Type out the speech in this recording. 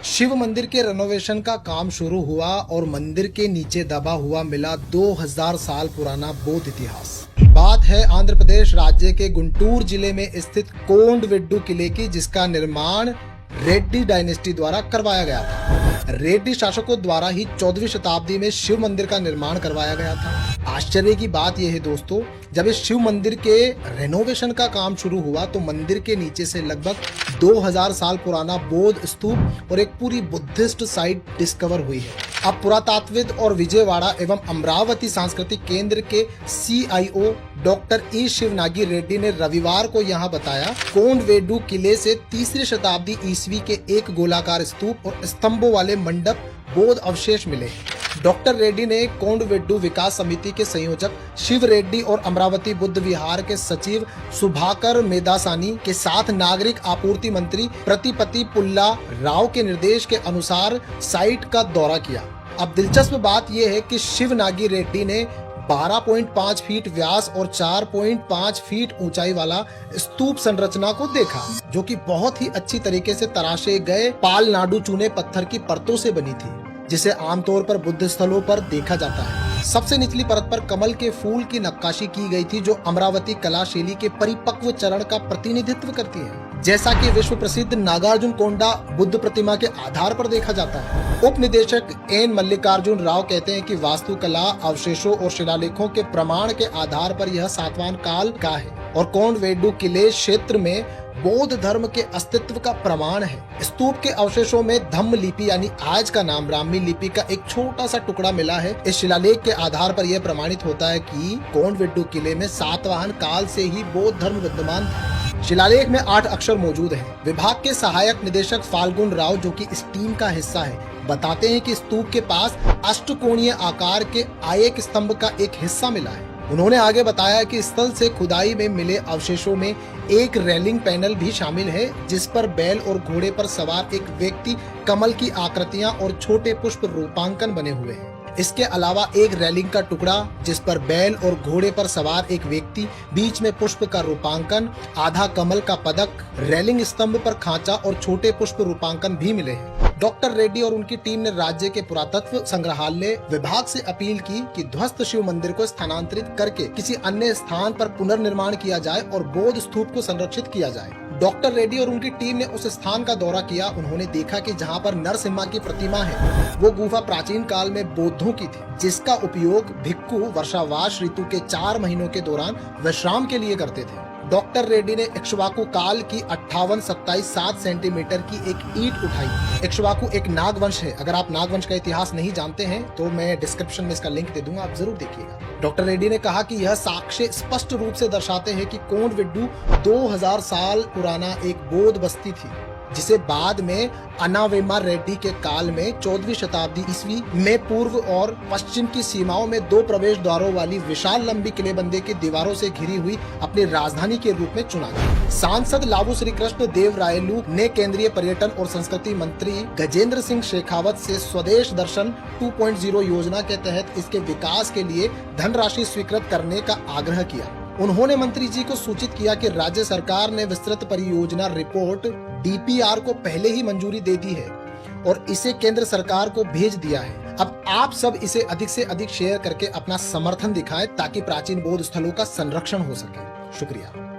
शिव मंदिर के रेनोवेशन का काम शुरू हुआ और मंदिर के नीचे दबा हुआ मिला 2000 साल पुराना बौद्ध इतिहास। बात है आंध्र प्रदेश राज्य के गुंटूर जिले में स्थित कोंडवेड्डू किले की, जिसका निर्माण रेड्डी डायनेस्टी द्वारा करवाया गया था। रेड्डी शासकों द्वारा ही 14वीं शताब्दी में शिव मंदिर का निर्माण करवाया गया था। आश्चर्य की बात यह है दोस्तों, जब इस शिव मंदिर के रेनोवेशन का काम शुरू हुआ तो मंदिर के नीचे से लगभग 2000 साल पुराना बौद्ध स्तूप और एक पूरी बुद्धिस्ट साइट डिस्कवर हुई है। अब पुरातात्विद और विजयवाड़ा एवं अमरावती सांस्कृतिक केंद्र के CIO डॉक्टर E शिवनागी रेड्डी ने रविवार को यहां बताया, कोंडवेड्डू किले से 3री शताब्दी ईस्वी के एक गोलाकार स्तूप और स्तंभों वाले मंडप बौद्ध अवशेष मिले। डॉक्टर रेड्डी ने कोंडवेड्डू विकास समिति के संयोजक शिव रेड्डी और अमरावती बुद्ध विहार के सचिव सुभाकर मेदासानी के साथ नागरिक आपूर्ति मंत्री प्रतिपति पुल्ला राव के निर्देश के अनुसार साइट का दौरा किया। अब दिलचस्प बात यह है कि शिवनागी रेड्डी ने 12.5 फीट व्यास और 4.5 फीट ऊंचाई वाला स्तूप संरचना को देखा, जो कि बहुत ही अच्छी तरीके से तराशे गए पाल नाडू चूने पत्थर की परतों से बनी थी, जिसे आमतौर पर बुद्ध स्थलों पर देखा जाता है। सबसे निचली परत पर कमल के फूल की नक्काशी की गई थी, जो अमरावती कला शैली के परिपक्व चरण का प्रतिनिधित्व करती है, जैसा कि विश्व प्रसिद्ध नागार्जुन कोंडा बुद्ध प्रतिमा के आधार पर देखा जाता है। उप निदेशक एन मल्लिकार्जुन राव कहते हैं कि वास्तुकला अवशेषों और शिलालेखों के प्रमाण के आधार पर यह सातवां काल का है और कोंडवेड्डू किले क्षेत्र में बौद्ध धर्म के अस्तित्व का प्रमाण है। स्तूप के अवशेषों में धम्म लिपि यानी आज का नाम ब्राह्मी लिपि का एक छोटा सा टुकड़ा मिला है। इस शिलालेख के आधार पर यह प्रमाणित होता है कि कोंडवेड्डू किले में सातवाहन काल से ही बौद्ध धर्म विद्यमान था। शिलालेख में 8 अक्षर मौजूद हैं। विभाग के सहायक निदेशक फाल्गुन राव, जो कि इस टीम का हिस्सा है, बताते हैं कि स्तूप के पास अष्टकोणीय आकार के आयक स्तंभ का एक हिस्सा मिला है। उन्होंने आगे बताया कि स्थल से खुदाई में मिले अवशेषों में एक रेलिंग पैनल भी शामिल है, जिस पर बैल और घोड़े पर सवार एक व्यक्ति, कमल की आकृतियां और छोटे पुष्प रूपांकन बने हुए हैं। इसके अलावा एक रेलिंग का टुकड़ा जिस पर बैल और घोड़े पर सवार एक व्यक्ति, बीच में पुष्प का रूपांकन, आधा कमल का पदक, रेलिंग स्तंभ पर खांचा और छोटे पुष्प रूपांकन भी मिले हैं। डॉक्टर रेड्डी और उनकी टीम ने राज्य के पुरातत्व संग्रहालय विभाग से अपील की कि ध्वस्त शिव मंदिर को स्थानांतरित करके किसी अन्य स्थान पर पुनर्निर्माण किया जाए और बौद्ध स्तूप को संरक्षित किया जाए। डॉक्टर रेड्डी और उनकी टीम ने उस स्थान का दौरा किया। उन्होंने देखा कि जहां पर नरसिम्हा की प्रतिमा है, वो गुफा प्राचीन काल में बौद्धों की थी, जिसका उपयोग भिक्खु वर्षावास ऋतु के 4 महीनों के दौरान विश्राम के लिए करते थे। डॉक्टर रेड्डी ने इक्ष्वाकु काल की 58-27-7 सेंटीमीटर की एक ईंट उठाई। इक्ष्वाकु एक नागवंश है। अगर आप नागवंश का इतिहास नहीं जानते हैं तो मैं डिस्क्रिप्शन में इसका लिंक दे दूंगा, आप जरूर देखिएगा। डॉक्टर रेड्डी ने कहा कि यह साक्ष्य स्पष्ट रूप से दर्शाते हैं कि कोंडवेड्डू 2000 साल पुराना एक बौद्ध बस्ती थी, जिसे बाद में अनावेमा रेड्डी के काल में 14वीं शताब्दी ईस्वी में पूर्व और पश्चिम की सीमाओं में 2 प्रवेश द्वारों वाली विशाल लंबी किलेबंदी की दीवारों से घिरी हुई अपनी राजधानी के रूप में चुना गया। सांसद लाबू श्री कृष्ण देव रायलू ने केंद्रीय पर्यटन और संस्कृति मंत्री गजेंद्र सिंह शेखावत से स्वदेश दर्शन 2.0 योजना के तहत इसके विकास के लिए धनराशि स्वीकृत करने का आग्रह किया। उन्होंने मंत्री जी को सूचित किया कि राज्य सरकार ने विस्तृत परियोजना रिपोर्ट DPR को पहले ही मंजूरी दे दी है और इसे केंद्र सरकार को भेज दिया है। अब आप सब इसे अधिक से अधिक शेयर करके अपना समर्थन दिखाएं ताकि प्राचीन बौद्ध स्थलों का संरक्षण हो सके। शुक्रिया।